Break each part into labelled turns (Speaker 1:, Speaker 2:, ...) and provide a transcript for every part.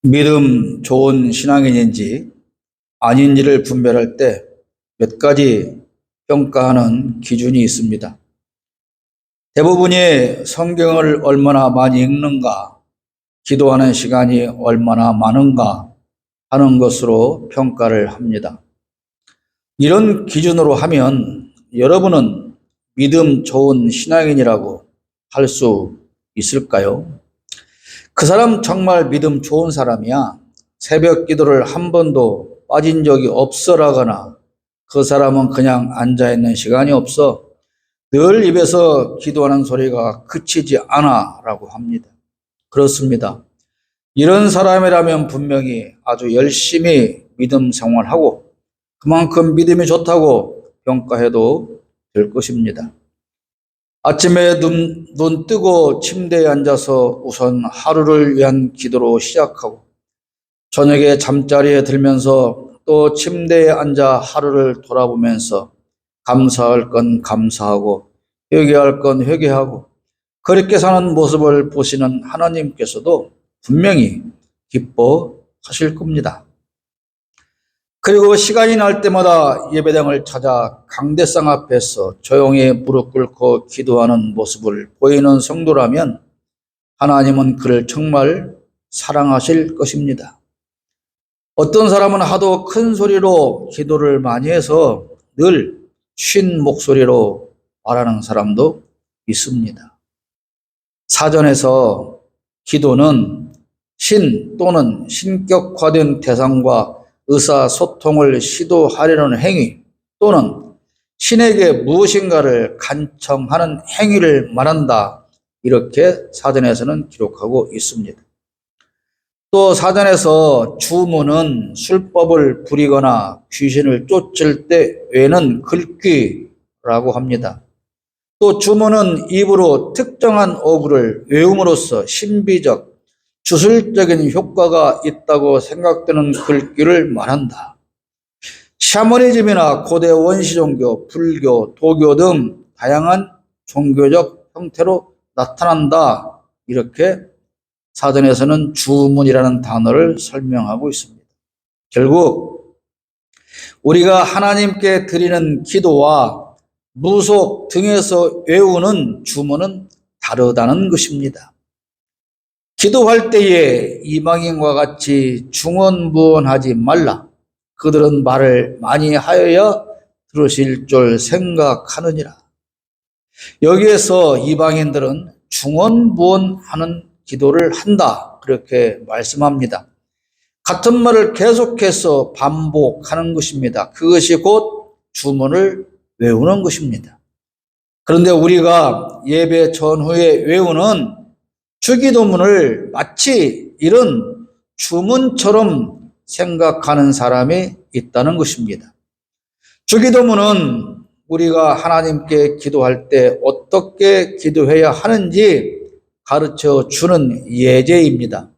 Speaker 1: 믿음 좋은 신앙인인지 아닌지를 분별할 때 몇 가지 평가하는 기준이 있습니다. 대부분이 성경을 얼마나 많이 읽는가, 기도하는 시간이 얼마나 많은가 하는 것으로 평가를 합니다. 이런 기준으로 하면 여러분은 믿음 좋은 신앙인이라고 할 수 있을까요? 그 사람 정말 믿음 좋은 사람이야. 새벽 기도를 한 번도 빠진 적이 없어라거나 그 사람은 그냥 앉아있는 시간이 없어. 늘 입에서 기도하는 소리가 그치지 않아 라고 합니다. 그렇습니다. 이런 사람이라면 분명히 아주 열심히 믿음 생활하고 그만큼 믿음이 좋다고 평가해도 될 것입니다. 아침에 눈 뜨고 침대에 앉아서 우선 하루를 위한 기도로 시작하고 저녁에 잠자리에 들면서 또 침대에 앉아 하루를 돌아보면서 감사할 건 감사하고 회개할 건 회개하고 그렇게 사는 모습을 보시는 하나님께서도 분명히 기뻐하실 겁니다. 그리고 시간이 날 때마다 예배당을 찾아 강대상 앞에서 조용히 무릎 꿇고 기도하는 모습을 보이는 성도라면 하나님은 그를 정말 사랑하실 것입니다. 어떤 사람은 하도 큰 소리로 기도를 많이 해서 늘 쉰 목소리로 말하는 사람도 있습니다. 사전에서 기도는 신 또는 신격화된 대상과 의사소통을 시도하려는 행위 또는 신에게 무엇인가를 간청하는 행위를 말한다. 이렇게 사전에서는 기록하고 있습니다. 또 사전에서 주문은 술법을 부리거나 귀신을 쫓을 때 외는 글귀라고 합니다. 또 주문은 입으로 특정한 어구를 외움으로써 신비적, 주술적인 효과가 있다고 생각되는 글귀를 말한다. 샤머니즘이나 고대 원시 종교, 불교, 도교 등 다양한 종교적 형태로 나타난다. 이렇게 사전에서는 주문이라는 단어를 설명하고 있습니다. 결국 우리가 하나님께 드리는 기도와 무속 등에서 외우는 주문은 다르다는 것입니다. 기도할 때에 이방인과 같이 중언부언하지 말라. 그들은 말을 많이 하여야 들으실 줄 생각하느니라. 여기에서 이방인들은 중언부언하는 기도를 한다. 그렇게 말씀합니다. 같은 말을 계속해서 반복하는 것입니다. 그것이 곧 주문을 외우는 것입니다. 그런데 우리가 예배 전후에 외우는 주기도문을 마치 이런 주문처럼 생각하는 사람이 있다는 것입니다. 주기도문은 우리가 하나님께 기도할 때 어떻게 기도해야 하는지 가르쳐 주는 예제입니다.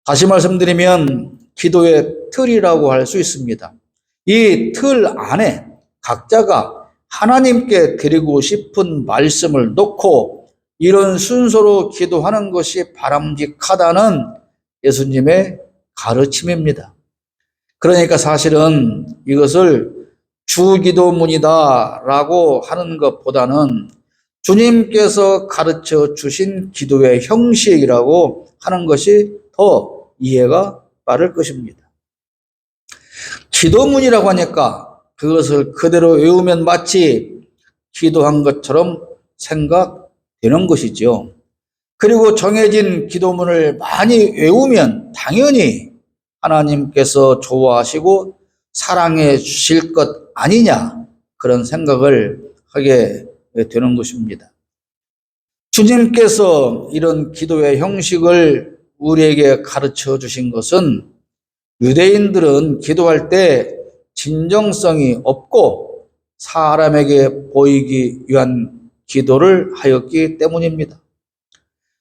Speaker 1: 다시 말씀드리면 기도의 틀이라고 할 수 있습니다. 이 틀 안에 각자가 하나님께 드리고 싶은 말씀을 놓고 이런 순서로 기도하는 것이 바람직하다는 예수님의 가르침입니다. 그러니까 사실은 이것을 주기도문이다라고 하는 것보다는 주님께서 가르쳐 주신 기도의 형식이라고 하는 것이 더 이해가 빠를 것입니다. 기도문이라고 하니까 그것을 그대로 외우면 마치 기도한 것처럼 생각되는 것이죠. 그리고 정해진 기도문을 많이 외우면 당연히 하나님께서 좋아하시고 사랑해 주실 것 아니냐 그런 생각을 하게 되는 것입니다. 주님께서 이런 기도의 형식을 우리에게 가르쳐 주신 것은 유대인들은 기도할 때 진정성이 없고 사람에게 보이기 위한 기도를 하였기 때문입니다.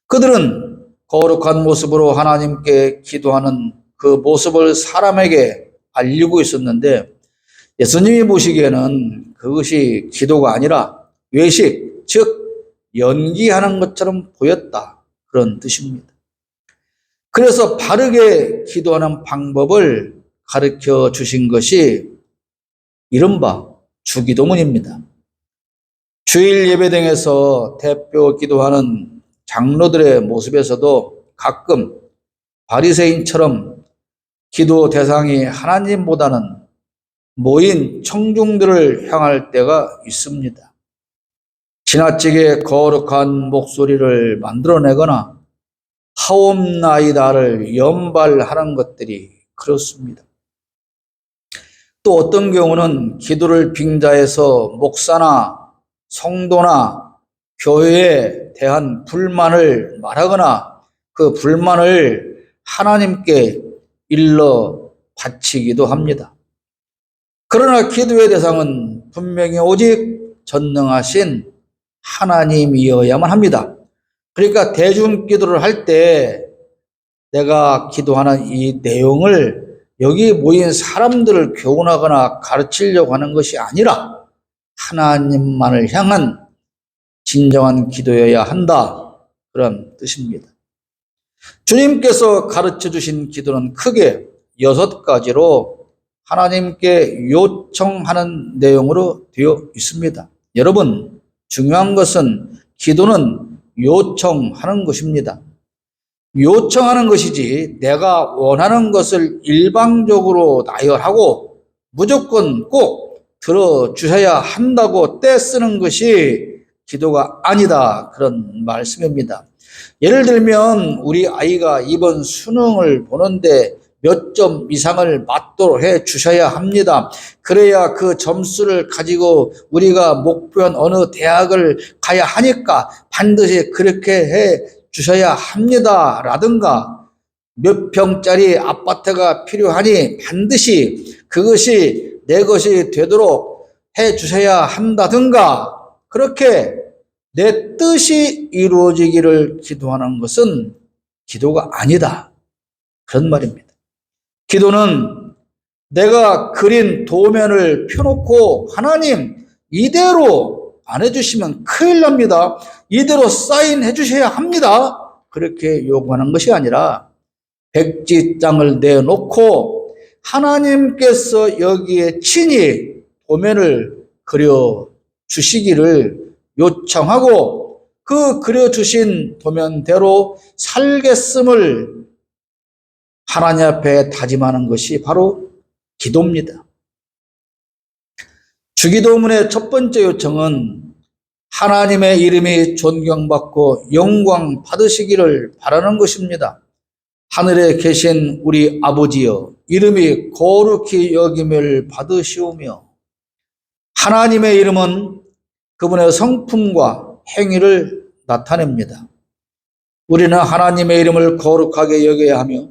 Speaker 1: 그들은 거룩한 모습으로 하나님께 기도하는 그 모습을 사람에게 알리고 있었는데 예수님이 보시기에는 그것이 기도가 아니라 외식, 즉 연기하는 것처럼 보였다. 그런 뜻입니다. 그래서 바르게 기도하는 방법을 가르쳐 주신 것이 이른바 주기도문입니다. 주일 예배 등에서 대표 기도하는 장로들의 모습에서도 가끔 바리새인처럼 기도 대상이 하나님보다는 모인 청중들을 향할 때가 있습니다. 지나치게 거룩한 목소리를 만들어내거나 하옵나이다를 연발하는 것들이 그렇습니다. 또 어떤 경우는 기도를 빙자해서 목사나 성도나 교회에 대한 불만을 말하거나 그 불만을 하나님께 일러 바치기도 합니다. 그러나 기도의 대상은 분명히 오직 전능하신 하나님이어야만 합니다. 그러니까 대중 기도를 할 때 내가 기도하는 이 내용을 여기 모인 사람들을 교훈하거나 가르치려고 하는 것이 아니라 하나님만을 향한 진정한 기도여야 한다. 그런 뜻입니다. 주님께서 가르쳐 주신 기도는 크게 6가지로 하나님께 요청하는 내용으로 되어 있습니다. 여러분, 중요한 것은 기도는 요청하는 것입니다. 요청하는 것이지 내가 원하는 것을 일방적으로 나열하고 무조건 꼭 들어주셔야 한다고 떼쓰는 것이 기도가 아니다. 그런 말씀입니다. 예를 들면 우리 아이가 이번 수능을 보는데 몇 점 이상을 맞도록 해 주셔야 합니다. 그래야 그 점수를 가지고 우리가 목표한 어느 대학을 가야 하니까 반드시 그렇게 해 주셔야 합니다. 라든가 몇 평짜리 아파트가 필요하니 반드시 그것이 내 것이 되도록 해 주셔야 한다든가 그렇게 내 뜻이 이루어지기를 기도하는 것은 기도가 아니다. 그런 말입니다. 기도는 내가 그린 도면을 펴놓고 하나님 이대로 안 해주시면 큰일 납니다. 이대로 사인해 주셔야 합니다. 그렇게 요구하는 것이 아니라 백지장을 내놓고 하나님께서 여기에 친히 도면을 그려 주시기를 요청하고 그 그려주신 도면대로 살겠음을 하나님 앞에 다짐하는 것이 바로 기도입니다. 주기도문의 첫 번째 요청은 하나님의 이름이 존경받고 영광 받으시기를 바라는 것입니다. 하늘에 계신 우리 아버지여, 이름이 거룩히 여김을 받으시오며, 하나님의 이름은 그분의 성품과 행위를 나타냅니다. 우리는 하나님의 이름을 거룩하게 여겨야 하며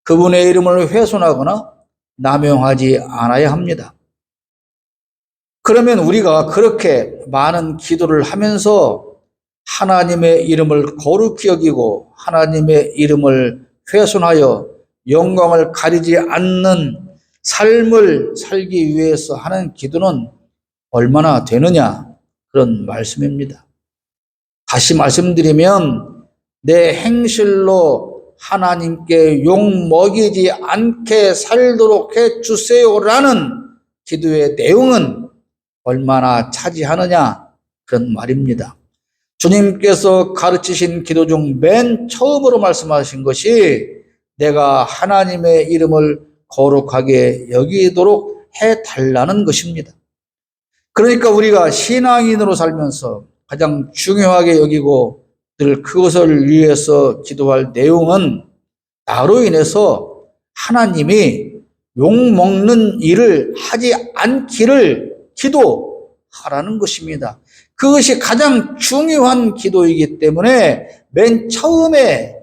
Speaker 1: 그분의 이름을 훼손하거나 남용하지 않아야 합니다. 그러면 우리가 그렇게 많은 기도를 하면서 하나님의 이름을 거룩히 여기고 하나님의 이름을 훼손하여 영광을 가리지 않는 삶을 살기 위해서 하는 기도는 얼마나 되느냐, 그런 말씀입니다. 다시 말씀드리면 내 행실로 하나님께 욕먹이지 않게 살도록 해주세요라는 기도의 내용은 얼마나 차지하느냐, 그런 말입니다. 주님께서 가르치신 기도 중 맨 처음으로 말씀하신 것이 내가 하나님의 이름을 거룩하게 여기도록 해달라는 것입니다. 그러니까 우리가 신앙인으로 살면서 가장 중요하게 여기고 늘 그것을 위해서 기도할 내용은 나로 인해서 하나님이 욕먹는 일을 하지 않기를 기도하라는 것입니다. 그것이 가장 중요한 기도이기 때문에 맨 처음에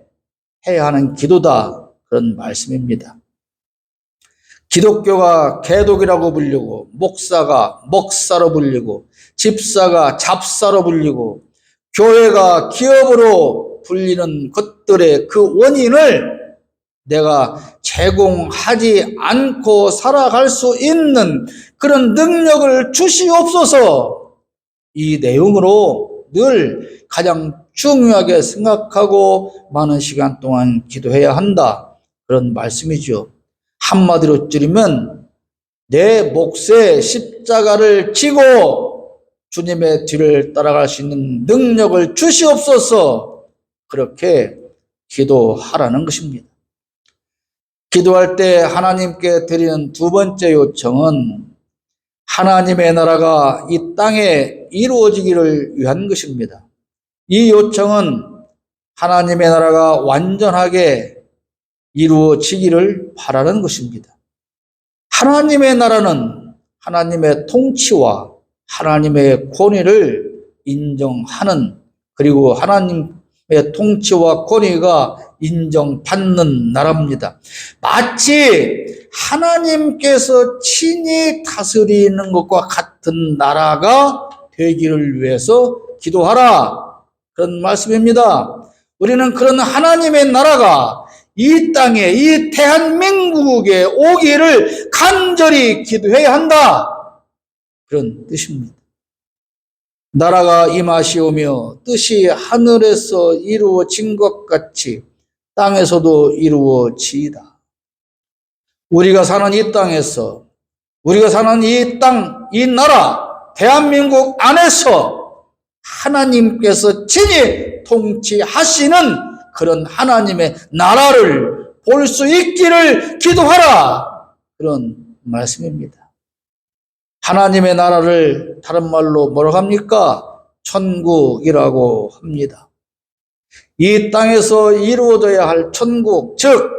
Speaker 1: 해야 하는 기도다, 그런 말씀입니다. 기독교가 개독이라고 불리고 목사가 먹사로 불리고 집사가 잡사로 불리고 교회가 기업으로 불리는 것들의 그 원인을 내가 제공하지 않고 살아갈 수 있는 그런 능력을 주시옵소서, 이 내용으로 늘 가장 중요하게 생각하고 많은 시간 동안 기도해야 한다. 그런 말씀이죠. 한마디로 줄이면 내 몫에 십자가를 지고 주님의 뒤를 따라갈 수 있는 능력을 주시옵소서, 그렇게 기도하라는 것입니다. 기도할 때 하나님께 드리는 두 번째 요청은 하나님의 나라가 이 땅에 이루어지기를 위한 것입니다. 이 요청은 하나님의 나라가 완전하게 이루어지기를 바라는 것입니다. 하나님의 나라는 하나님의 통치와 하나님의 권위를 인정하는, 그리고 하나님의 통치와 권위가 인정받는 나라입니다. 마치 하나님께서 친히 다스리는 것과 같은 나라가 되기를 위해서 기도하라, 그런 말씀입니다. 우리는 그런 하나님의 나라가 이 땅에, 이 대한민국에 오기를 간절히 기도해야 한다, 그런 뜻입니다. 나라가 임하시오며 뜻이 하늘에서 이루어진 것 같이 땅에서도 이루어지이다. 우리가 사는 이 땅에서, 우리가 사는 이 땅, 이 나라, 대한민국 안에서 하나님께서 친히 통치하시는 그런 하나님의 나라를 볼 수 있기를 기도하라, 그런 말씀입니다. 하나님의 나라를 다른 말로 뭐라고 합니까? 천국이라고 합니다. 이 땅에서 이루어져야 할 천국, 즉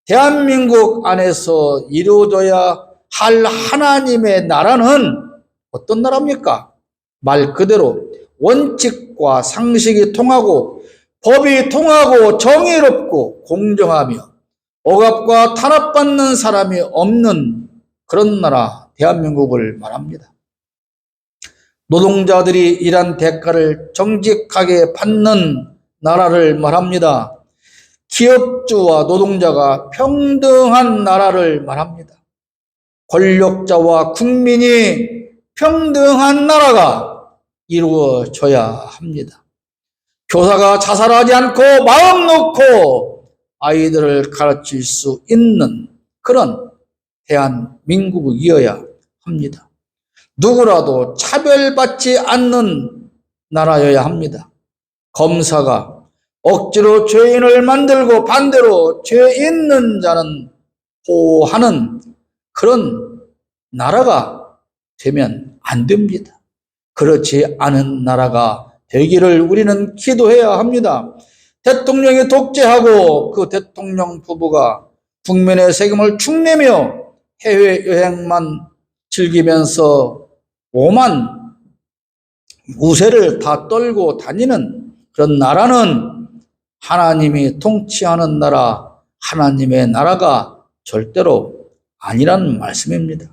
Speaker 1: 대한민국 안에서 이루어져야 할 하나님의 나라는 어떤 나라입니까? 말 그대로 원칙과 상식이 통하고 법이 통하고 정의롭고 공정하며 억압과 탄압받는 사람이 없는 그런 나라, 대한민국을 말합니다. 노동자들이 일한 대가를 정직하게 받는 나라를 말합니다. 기업주와 노동자가 평등한 나라를 말합니다. 권력자와 국민이 평등한 나라가 이루어져야 합니다. 교사가 자살하지 않고 마음 놓고 아이들을 가르칠 수 있는 그런 대한민국이어야 합니다. 누구라도 차별받지 않는 나라여야 합니다. 검사가 억지로 죄인을 만들고 반대로 죄 있는 자는 보호하는 그런 나라가 되면 안 됩니다. 그렇지 않은 나라가 되기를 우리는 기도해야 합니다. 대통령이 독재하고 그 대통령 부부가 국민의 세금을 축내며 해외여행만 즐기면서 오만 우세를 다 떨고 다니는 그런 나라는 하나님이 통치하는 나라, 하나님의 나라가 절대로 아니라는 말씀입니다.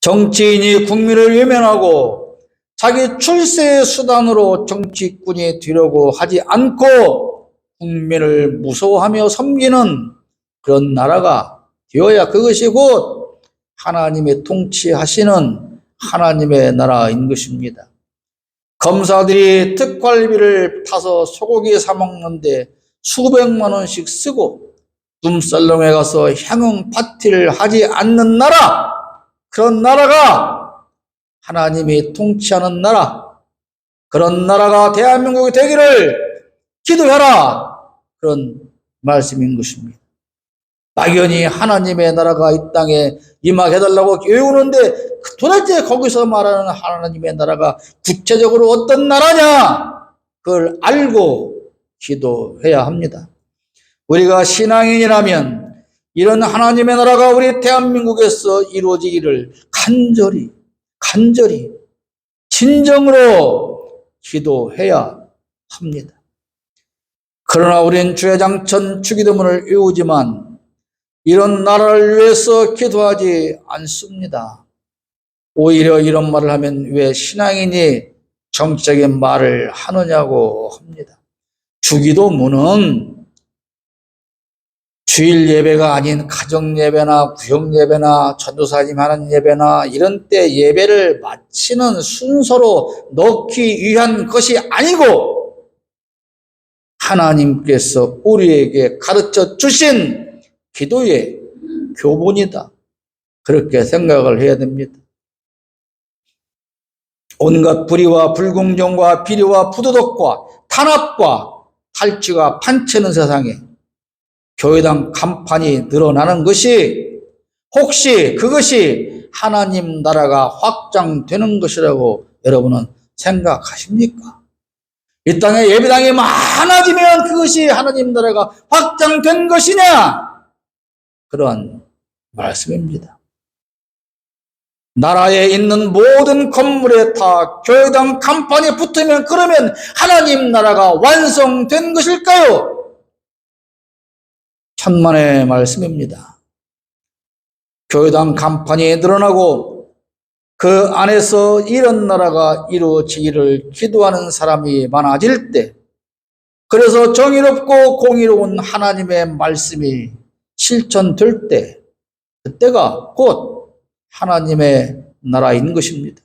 Speaker 1: 정치인이 국민을 외면하고 자기 출세의 수단으로 정치꾼이 되려고 하지 않고 국민을 무서워하며 섬기는 그런 나라가 되어야 그것이 곧 하나님의 통치하시는 하나님의 나라인 것입니다. 검사들이 특활비를 타서 소고기 사 먹는데 수백만 원씩 쓰고 룸살롱에 가서 향응 파티를 하지 않는 나라, 그런 나라가 하나님이 통치하는 나라, 그런 나라가 대한민국이 되기를 기도해라, 그런 말씀인 것입니다. 막연히 하나님의 나라가 이 땅에 임하게 해달라고 외우는데 도대체 거기서 말하는 하나님의 나라가 구체적으로 어떤 나라냐, 그걸 알고 기도해야 합니다. 우리가 신앙인이라면 이런 하나님의 나라가 우리 대한민국에서 이루어지기를 간절히 진정으로 기도해야 합니다. 그러나 우리는 주야장천 주기도문을 외우지만 이런 나라를 위해서 기도하지 않습니다. 오히려 이런 말을 하면 왜 신앙인이 정치적인 말을 하느냐고 합니다. 주기도문은 주일 예배가 아닌 가정 예배나 구역 예배나 전도사님 하는 예배나 이런 때 예배를 마치는 순서로 넣기 위한 것이 아니고 하나님께서 우리에게 가르쳐 주신 기도의 교본이다. 그렇게 생각을 해야 됩니다. 온갖 불의와 불공정과 비리와 부도덕과 탄압과 탈취가 판치는 세상에 교회당 간판이 늘어나는 것이 혹시 그것이 하나님 나라가 확장되는 것이라고 여러분은 생각하십니까? 이 땅에 예배당이 많아지면 그것이 하나님 나라가 확장된 것이냐? 그런 말씀입니다. 나라에 있는 모든 건물에 다 교회당 간판이 붙으면 그러면 하나님 나라가 완성된 것일까요? 천만의 말씀입니다. 교회당 간판이 늘어나고 그 안에서 이런 나라가 이루어지기를 기도하는 사람이 많아질 때, 그래서 정의롭고 공의로운 하나님의 말씀이 실천될 때, 그때가 곧 하나님의 나라인 것입니다.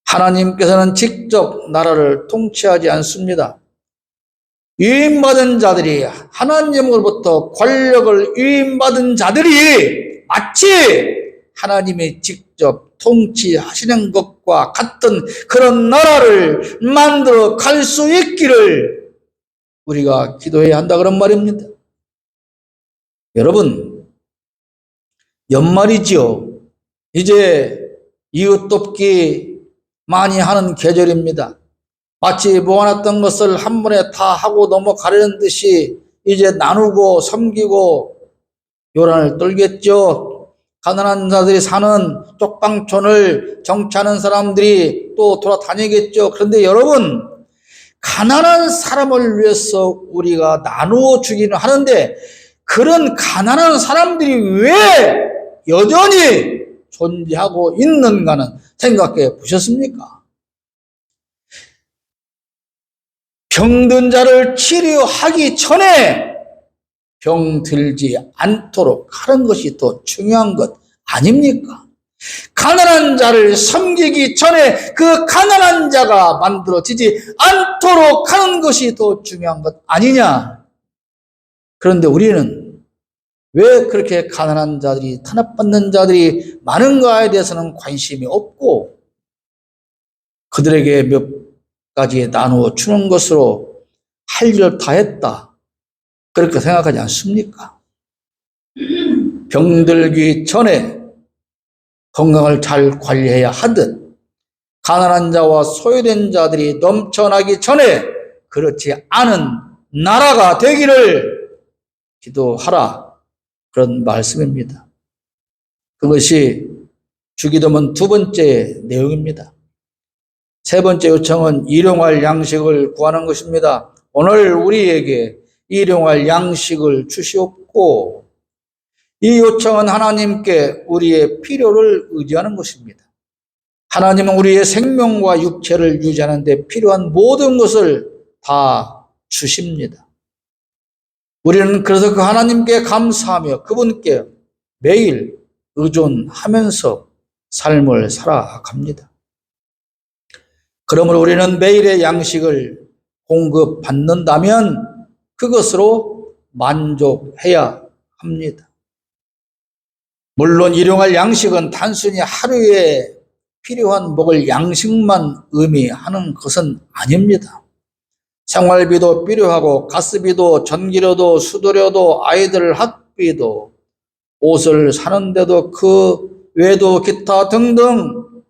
Speaker 1: 하나님께서는 직접 나라를 통치하지 않습니다. 위임받은 자들이, 하나님으로부터 권력을 위임받은 자들이 마치 하나님이 직접 통치하시는 것과 같은 그런 나라를 만들어 갈 수 있기를 우리가 기도해야 한다, 그런 말입니다. 여러분, 연말이지요. 이제 이웃 돕기 많이 하는 계절입니다. 마치 모아놨던 것을 한 번에 다 하고 넘어가려는 듯이 이제 나누고 섬기고 요란을 떨겠죠. 가난한 자들이 사는 쪽방촌을 정치하는 사람들이 또 돌아다니겠죠. 그런데 여러분, 가난한 사람을 위해서 우리가 나누어 주기는 하는데 그런 가난한 사람들이 왜 여전히 존재하고 있는가는 생각해 보셨습니까? 병든 자를 치료하기 전에 병들지 않도록 하는 것이 더 중요한 것 아닙니까? 가난한 자를 섬기기 전에 그 가난한 자가 만들어지지 않도록 하는 것이 더 중요한 것 아니냐? 그런데 우리는 왜 그렇게 가난한 자들이, 탄압받는 자들이 많은가에 대해서는 관심이 없고 그들에게 몇 가지 나누어 주는 것으로 할 일을 다 했다, 그렇게 생각하지 않습니까? 병들기 전에 건강을 잘 관리해야 하듯 가난한 자와 소외된 자들이 넘쳐나기 전에 그렇지 않은 나라가 되기를 기도하라, 그런 말씀입니다. 그것이 주기도문 두 번째 내용입니다. 세 번째 요청은 일용할 양식을 구하는 것입니다. 오늘 우리에게 일용할 양식을 주시옵고, 이 요청은 하나님께 우리의 필요를 의지하는 것입니다. 하나님은 우리의 생명과 육체를 유지하는 데 필요한 모든 것을 다 주십니다. 우리는 그래서 그 하나님께 감사하며 그분께 매일 의존하면서 삶을 살아갑니다. 그러므로 우리는 매일의 양식을 공급받는다면 그것으로 만족해야 합니다. 물론 일용할 양식은 단순히 하루에 필요한 먹을 양식만 의미하는 것은 아닙니다. 생활비도 필요하고 가스비도 전기료도 수도료도 아이들 학비도 옷을 사는데도 그 외에도 기타 등등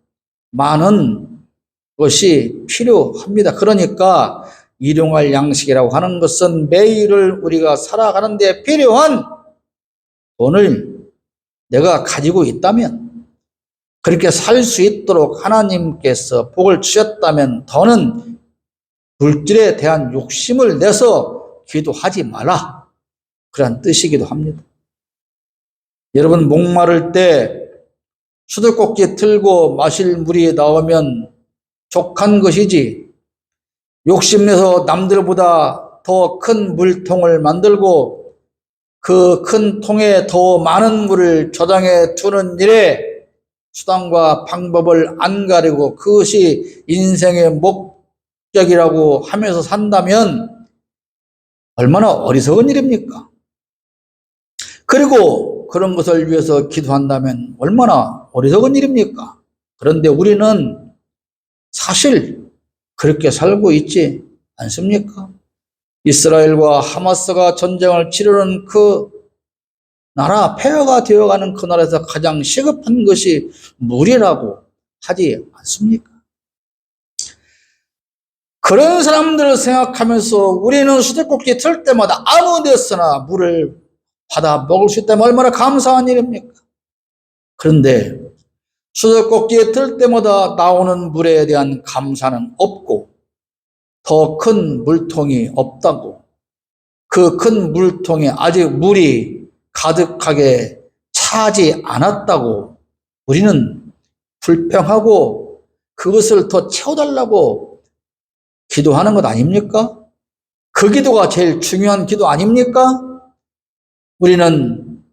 Speaker 1: 많은 것이 필요합니다. 그러니까 일용할 양식이라고 하는 것은 매일을 우리가 살아가는 데 필요한 돈을 내가 가지고 있다면, 그렇게 살 수 있도록 하나님께서 복을 주셨다면 더는 물질에 대한 욕심을 내서 기도하지 마라, 그런 뜻이기도 합니다. 여러분, 목마를 때 수도꼭지 틀고 마실 물이 나오면 족한 것이지, 욕심내서 남들보다 더 큰 물통을 만들고 그 큰 통에 더 많은 물을 저장해 두는 일에 수단과 방법을 안 가리고 그것이 인생의 목적이라고 하면서 산다면 얼마나 어리석은 일입니까? 그리고 그런 것을 위해서 기도한다면 얼마나 어리석은 일입니까? 그런데 우리는 사실 그렇게 살고 있지 않습니까? 이스라엘과 하마스가 전쟁을 치르는 그 나라, 폐허가 되어가는 그 나라에서 가장 시급한 것이 물이라고 하지 않습니까? 그런 사람들을 생각하면서 우리는 수도꼭지 틀 때마다 아무 데서나 물을 받아 먹을 수 있다면 얼마나 감사한 일입니까? 그런데 수도꼭지에 틀 때마다 나오는 물에 대한 감사는 없고 더 큰 물통이 없다고, 그 큰 물통에 아직 물이 가득하게 차지 않았다고 우리는 불평하고 그것을 더 채워달라고 기도하는 것 아닙니까? 그 기도가 제일 중요한 기도 아닙니까? 우리는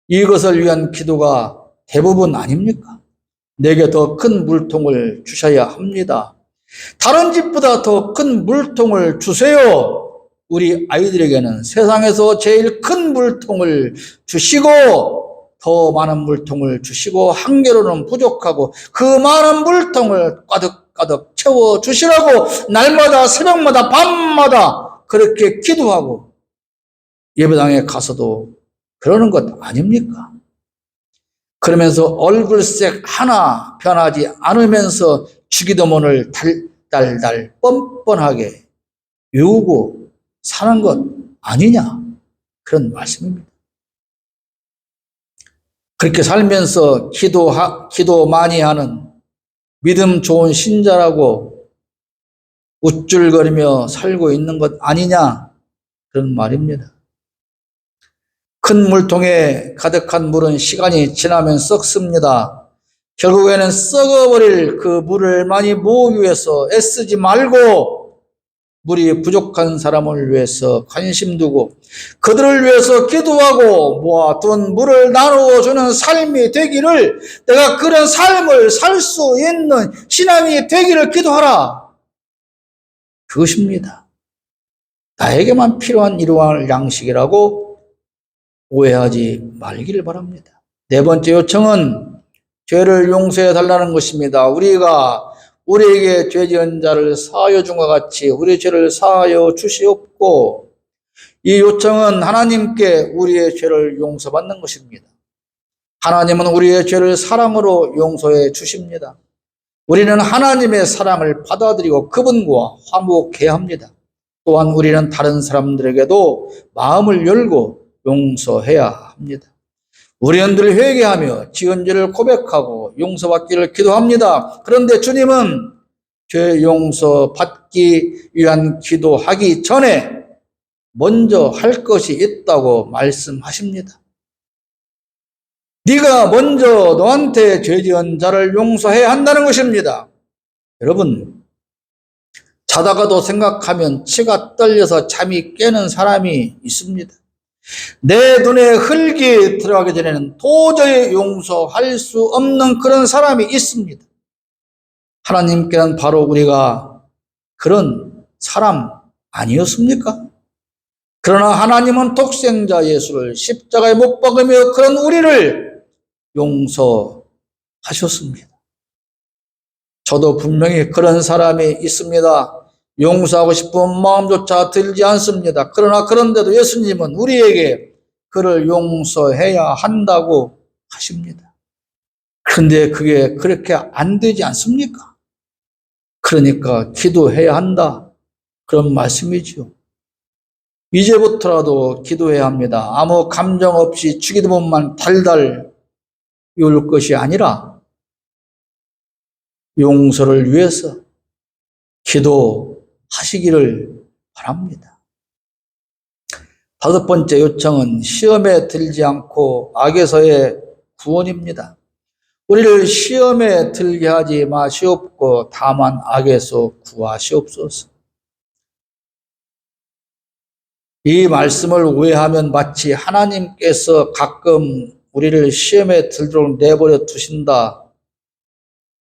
Speaker 1: 이것을 위한 기도가 대부분 아닙니까? 내게 더 큰 물통을 주셔야 합니다. 다른 집보다 더 큰 물통을 주세요. 우리 아이들에게는 세상에서 제일 큰 물통을 주시고 더 많은 물통을 주시고 한계로는 부족하고 그 많은 물통을 가득가득 채워주시라고 날마다 새벽마다 밤마다 그렇게 기도하고 예배당에 가서도 그러는 것 아닙니까? 그러면서 얼굴색 하나 변하지 않으면서 주기도문을 달달달 뻔뻔하게 외우고 사는 것 아니냐, 그런 말씀입니다. 그렇게 살면서 기도 많이 하는 믿음 좋은 신자라고 우쭐거리며 살고 있는 것 아니냐, 그런 말입니다. 큰 물통에 가득한 물은 시간이 지나면 썩습니다. 결국에는 썩어버릴 그 물을 많이 모으기 위해서 애쓰지 말고 물이 부족한 사람을 위해서 관심 두고 그들을 위해서 기도하고 모아둔 물을 나누어주는 삶이 되기를, 내가 그런 삶을 살 수 있는 신앙이 되기를 기도하라. 그것입니다. 나에게만 필요한 일용할 양식이라고 오해하지 말기를 바랍니다. 네 번째 요청은 죄를 용서해 달라는 것입니다. 우리가 우리에게 죄 지은 자를 사하여 준 것 같이 우리 죄를 사하여 주시옵고, 이 요청은 하나님께 우리의 죄를 용서받는 것입니다. 하나님은 우리의 죄를 사랑으로 용서해 주십니다. 우리는 하나님의 사랑을 받아들이고 그분과 화목해야 합니다. 또한 우리는 다른 사람들에게도 마음을 열고 용서해야 합니다. 우리는 늘 회개하며 지은 죄를 고백하고 용서받기를 기도합니다. 그런데 주님은 죄 용서받기 위한 기도하기 전에 먼저 할 것이 있다고 말씀하십니다. 네가 먼저 너한테 죄 지은 자를 용서해야 한다는 것입니다. 여러분, 자다가도 생각하면 치가 떨려서 잠이 깨는 사람이 있습니다. 내 눈에 흙이 들어가기 전에는 도저히 용서할 수 없는 그런 사람이 있습니다. 하나님께는 바로 우리가 그런 사람 아니었습니까? 그러나 하나님은 독생자 예수를 십자가에 못 박으며 그런 우리를 용서하셨습니다. 저도 분명히 그런 사람이 있습니다. 용서하고 싶은 마음조차 들지 않습니다. 그런데도 예수님은 우리에게 그를 용서해야 한다고 하십니다. 그런데 그게 그렇게 안 되지 않습니까? 그러니까 기도해야 한다, 그런 말씀이죠. 이제부터라도 기도해야 합니다. 아무 감정 없이 주기도문만 달달 외울 것이 아니라 용서를 위해서 기도하시기를 바랍니다. 다섯 번째 요청은 시험에 들지 않고 악에서의 구원입니다. 우리를 시험에 들게 하지 마시옵고 다만 악에서 구하시옵소서. 이 말씀을 오해하면 마치 하나님께서 가끔 우리를 시험에 들도록 내버려 두신다,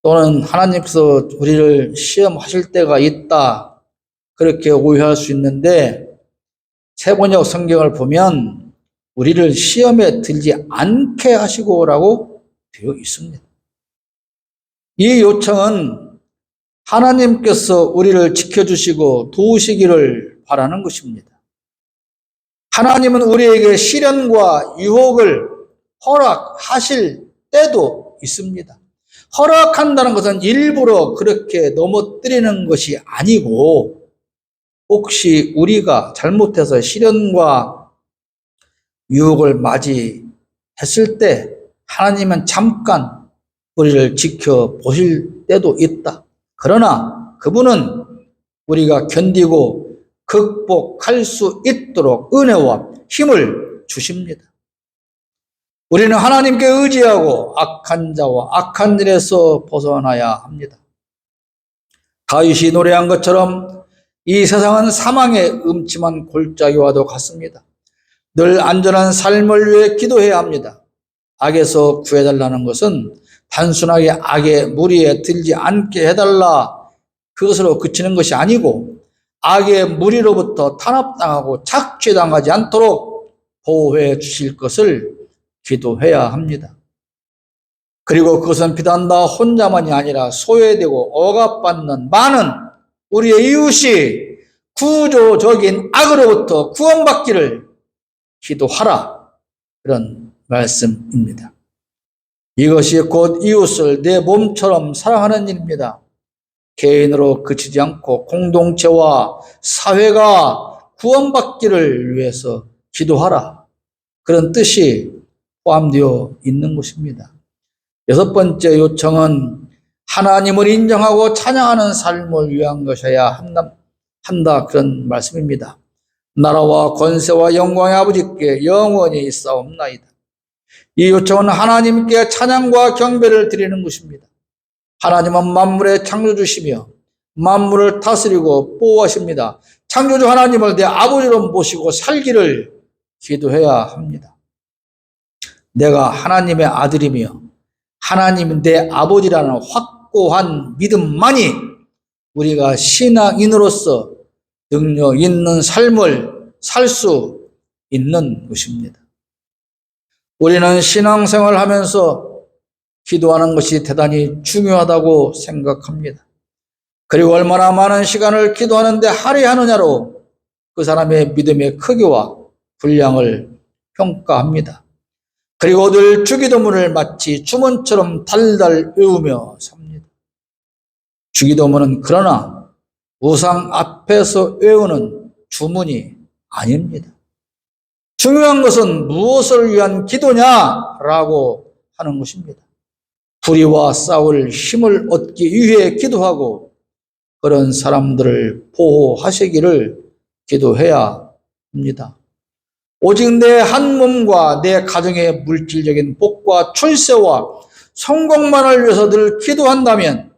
Speaker 1: 또는 하나님께서 우리를 시험하실 때가 있다, 그렇게 오해할 수 있는데, 세번역 성경을 보면 우리를 시험에 들지 않게 하시고라고 되어 있습니다. 이 요청은 하나님께서 우리를 지켜주시고 도우시기를 바라는 것입니다. 하나님은 우리에게 시련과 유혹을 허락하실 때도 있습니다. 허락한다는 것은 일부러 그렇게 넘어뜨리는 것이 아니고, 혹시 우리가 잘못해서 시련과 유혹을 맞이했을 때 하나님은 잠깐 우리를 지켜보실 때도 있다. 그러나 그분은 우리가 견디고 극복할 수 있도록 은혜와 힘을 주십니다. 우리는 하나님께 의지하고 악한 자와 악한 일에서 벗어나야 합니다. 다윗이 노래한 것처럼 이 세상은 사망의 음침한 골짜기와도 같습니다. 늘 안전한 삶을 위해 기도해야 합니다. 악에서 구해달라는 것은 단순하게 악의 무리에 들지 않게 해달라, 그것으로 그치는 것이 아니고 악의 무리로부터 탄압당하고 착취당하지 않도록 보호해 주실 것을 기도해야 합니다. 그리고 그것은 비단 나 혼자만이 아니라 소외되고 억압받는 많은 우리의 이웃이 구조적인 악으로부터 구원받기를 기도하라, 그런 말씀입니다. 이것이 곧 이웃을 내 몸처럼 사랑하는 일입니다. 개인으로 그치지 않고 공동체와 사회가 구원받기를 위해서 기도하라, 그런 뜻이 포함되어 있는 것입니다. 여섯 번째 요청은 하나님을 인정하고 찬양하는 삶을 위한 것이어야 한다, 그런 말씀입니다. 나라와 권세와 영광의 아버지께 영원히 있사옵나이다. 이 요청은 하나님께 찬양과 경배를 드리는 것입니다. 하나님은 만물의 창조주시며 만물을 다스리고 보호하십니다. 창조주 하나님을 내 아버지로 모시고 살기를 기도해야 합니다. 내가 하나님의 아들이며 하나님은 내 아버지라는 확고한 믿음만이 우리가 신앙인으로서 능력 있는 삶을 살 수 있는 것입니다. 우리는 신앙생활을 하면서 기도하는 것이 대단히 중요하다고 생각합니다. 그리고 얼마나 많은 시간을 기도하는데 할애하느냐로 그 사람의 믿음의 크기와 분량을 평가합니다. 그리고 늘 주기도문을 마치 주문처럼 달달 외우며 삽니다. 주기도문은 그러나 우상 앞에서 외우는 주문이 아닙니다. 중요한 것은 무엇을 위한 기도냐라고 하는 것입니다. 불의와 싸울 힘을 얻기 위해 기도하고 그런 사람들을 보호하시기를 기도해야 합니다. 오직 내 한 몸과 내 가정의 물질적인 복과 출세와 성공만을 위해서 늘 기도한다면,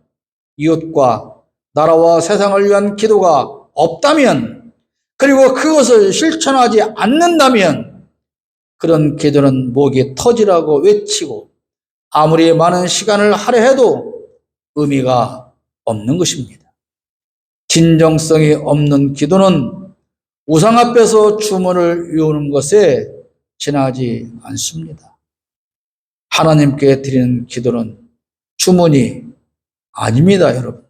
Speaker 1: 이웃과 나라와 세상을 위한 기도가 없다면, 그리고 그것을 실천하지 않는다면 그런 기도는 목이 터지라고 외치고 아무리 많은 시간을 할애해도 의미가 없는 것입니다. 진정성이 없는 기도는 우상 앞에서 주문을 외우는 것에 지나지 않습니다. 하나님께 드리는 기도는 주문이 아닙니다, 여러분.